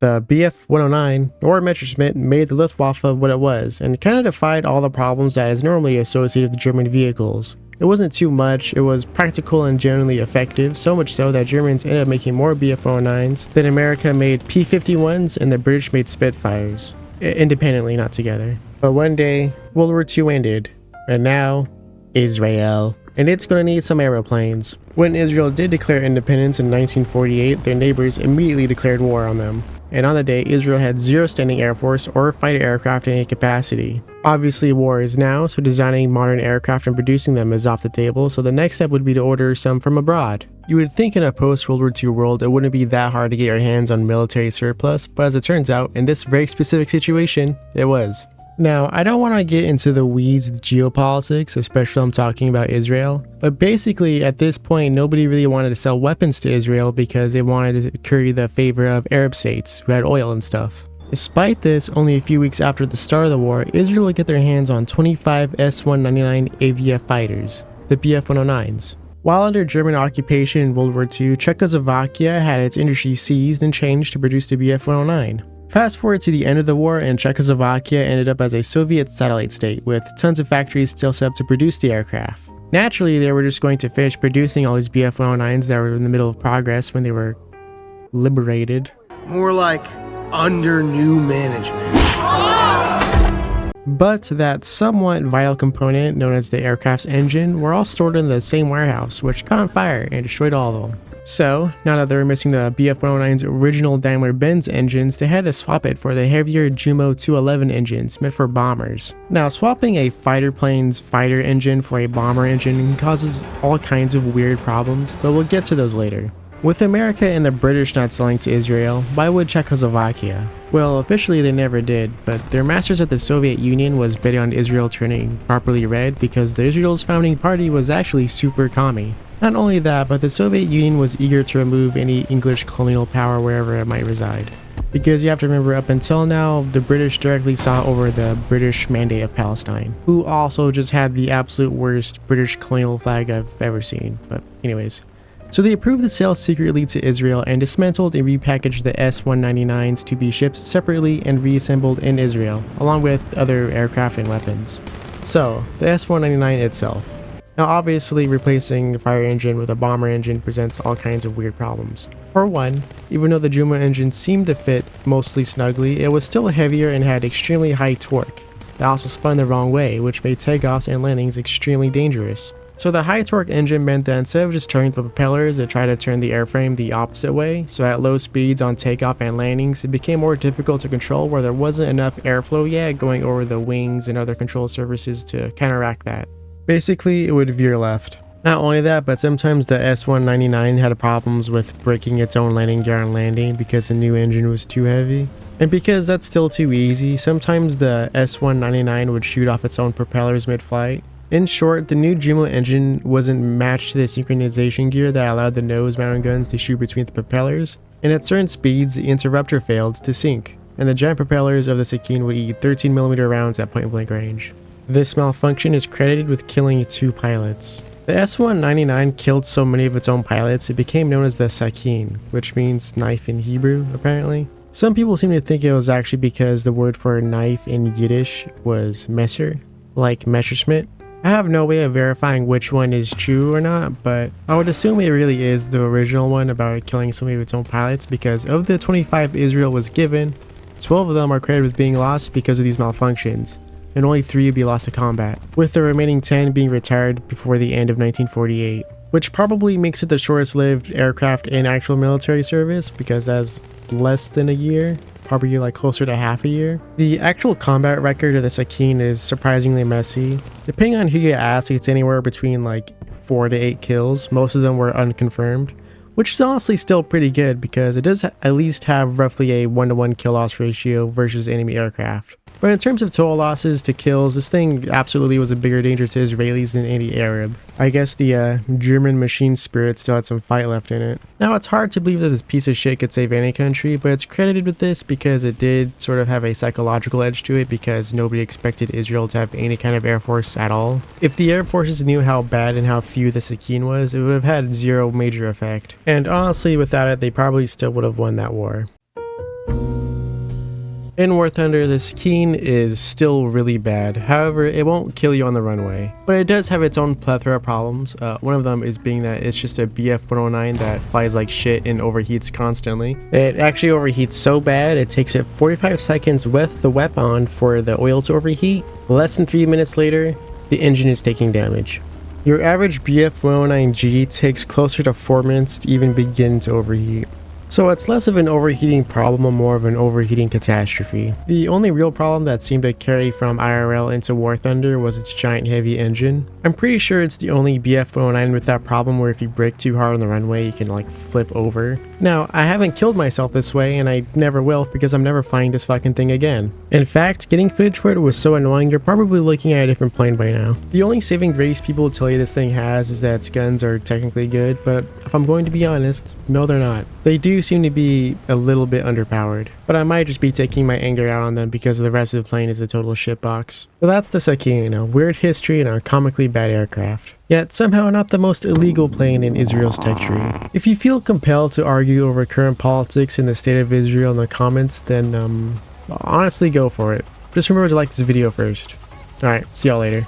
The Bf-109, or Messerschmitt, made the Luftwaffe what it was, and kind of defied all the problems that is normally associated with German vehicles. It wasn't too much, it was practical and generally effective, so much so that Germans ended up making more Bf-109s than America made P-51s and the British made Spitfires. Independently, not together. But one day, World War II ended, and now, Israel. And it's gonna need some aeroplanes. When Israel did declare independence in 1948, their neighbors immediately declared war on them. And on the day, Israel had zero standing air force or fighter aircraft in any capacity. Obviously, war is now, so designing modern aircraft and producing them is off the table, so the next step would be to order some from abroad. You would think in a post-World War II world, it wouldn't be that hard to get your hands on military surplus, but as it turns out, in this very specific situation, it was. Now, I don't want to get into the weeds with geopolitics, especially when I'm talking about Israel, but basically at this point nobody really wanted to sell weapons to Israel because they wanted to curry the favor of Arab states who had oil and stuff. Despite this, only a few weeks after the start of the war, Israel would get their hands on 25 S199 AVF fighters, the Bf-109s. While under German occupation in World War II, Czechoslovakia had its industry seized and changed to produce the Bf-109. Fast forward to the end of the war, and Czechoslovakia ended up as a Soviet satellite state, with tons of factories still set up to produce the aircraft. Naturally, they were just going to finish producing all these Bf-109s that were in the middle of progress when they were liberated. More like under new management. But that somewhat vital component, known as the aircraft's engine, were all stored in the same warehouse, which caught on fire and destroyed all of them. So, now that they were missing the Bf-109's original Daimler-Benz engines, they had to swap it for the heavier Jumo 211 engines meant for bombers. Now, swapping a fighter plane's fighter engine for a bomber engine causes all kinds of weird problems, but we'll get to those later. With America and the British not selling to Israel, why would Czechoslovakia? Well, officially they never did, but their masters at the Soviet Union was betting on Israel turning properly red because Israel's founding party was actually super commie. Not only that, but the Soviet Union was eager to remove any English colonial power wherever it might reside. Because you have to remember, up until now, the British directly saw over the British Mandate of Palestine, who also just had the absolute worst British colonial flag I've ever seen. But anyways. So they approved the sale secretly to Israel and dismantled and repackaged the S199s to be shipped separately and reassembled in Israel, along with other aircraft and weapons. So, the S199 itself. Now obviously replacing a fire engine with a bomber engine presents all kinds of weird problems. For one, even though the Jumo engine seemed to fit mostly snugly, it was still heavier and had extremely high torque. That also spun the wrong way, which made takeoffs and landings extremely dangerous. So the high torque engine meant that instead of just turning the propellers, it tried to turn the airframe the opposite way, so at low speeds on takeoff and landings, it became more difficult to control where there wasn't enough airflow yet going over the wings and other control surfaces to counteract that. Basically, it would veer left. Not only that, but sometimes the S199 had problems with breaking its own landing gear on landing because the new engine was too heavy. And because that's still too easy, sometimes the S199 would shoot off its own propellers mid-flight. In short, the new Jumo engine wasn't matched to the synchronization gear that allowed the nose mounted guns to shoot between the propellers, and at certain speeds the interrupter failed to sync, and the giant propellers of the Saken would eat 13mm rounds at point-blank range. This malfunction is credited with killing 2 pilots. The S199 killed so many of its own pilots it became known as the Saken, which means knife in Hebrew, apparently. Some people seem to think it was actually because the word for knife in Yiddish was Messer, like Messerschmitt. I have no way of verifying which one is true or not, but I would assume it really is the original one about it killing so many of its own pilots, because of the 25 Israel was given, 12 of them are credited with being lost because of these malfunctions, and only 3 would be lost to combat, with the remaining 10 being retired before the end of 1948, which probably makes it the shortest lived aircraft in actual military service because that's less than a year, probably like closer to half a year. The actual combat record of the Saken is surprisingly messy. Depending on who you ask, it's anywhere between like 4 to 8 kills. Most of them were unconfirmed, which is honestly still pretty good because it does at least have roughly a 1-to-1 kill loss ratio versus enemy aircraft. But in terms of total losses to kills, this thing absolutely was a bigger danger to Israelis than any Arab. I guess the German machine spirit still had some fight left in it. Now it's hard to believe that this piece of shit could save any country, but it's credited with this because it did sort of have a psychological edge to it because nobody expected Israel to have any kind of air force at all. If the air forces knew how bad and how few the Saken was, it would have had zero major effect. And honestly, without it, they probably still would have won that war. In War Thunder, the Saken is still really bad. However, it won't kill you on the runway, but it does have its own plethora of problems. One of them is being that it's just a BF-109 that flies like shit and overheats constantly. It actually overheats so bad it takes it 45 seconds with the weapon for the oil to overheat. Less than 3 minutes later, the engine is taking damage. Your average BF-109G takes closer to 4 minutes to even begin to overheat. So it's less of an overheating problem and more of an overheating catastrophe. The only real problem that seemed to carry from IRL into War Thunder was its giant heavy engine. I'm pretty sure it's the only BF-109 with that problem where if you brake too hard on the runway you can like flip over. Now, I haven't killed myself this way and I never will because I'm never flying this fucking thing again. In fact, getting footage for it was so annoying you're probably looking at a different plane by now. The only saving grace people will tell you this thing has is that its guns are technically good, but if I'm going to be honest, no they're not. They do seem to be a little bit underpowered, but I might just be taking my anger out on them because the rest of the plane is a total shitbox. So that's the Saken, a weird history and a comically bad aircraft. Yet somehow not the most illegal plane in Israel's tech tree. If you feel compelled to argue over current politics in the state of Israel in the comments, then honestly go for it. Just remember to like this video first. Alright, see y'all later.